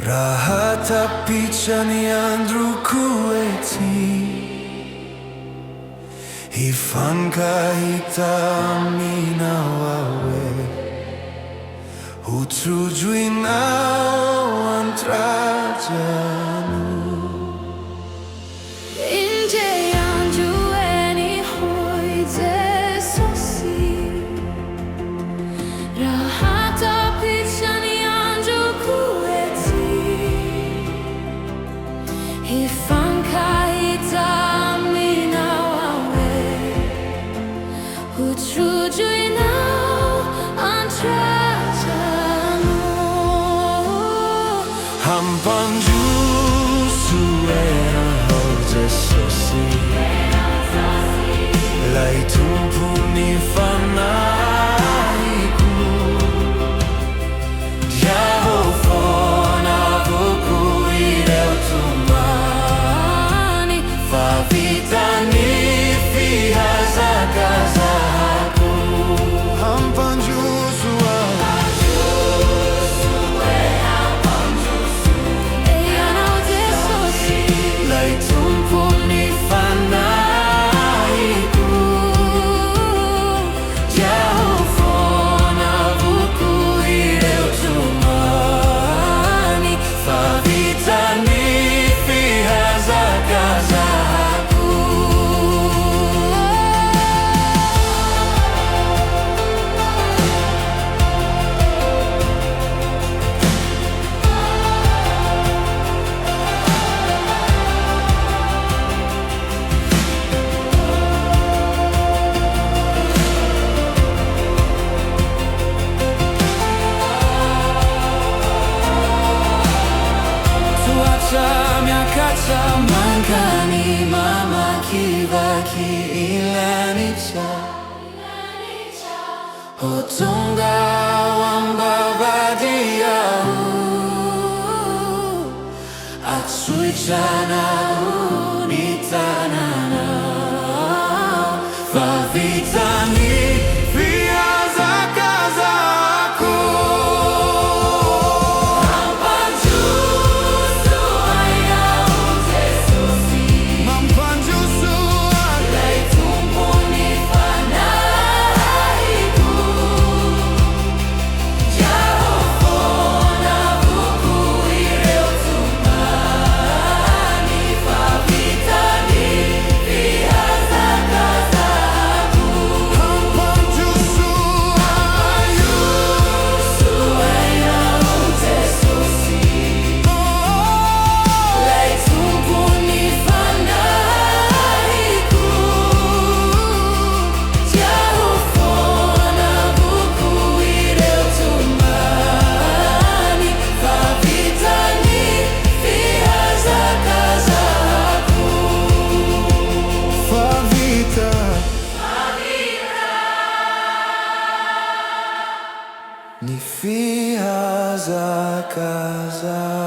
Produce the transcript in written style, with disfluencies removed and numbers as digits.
raha tapicha ni andru kueti Ifanka hitamina wawe Utrujui nao antrajanu Hampanju suera hoje sosi Lai tumpuni fanaiku Diavo fona voku ireu tumani Fa vita ni fihaza kazaku Hampanju Mankani mama kivaki ilanicha Otunga wamba vadiau Atsuichana unitanana Favitani viaza kazaku Ni fiha za kaza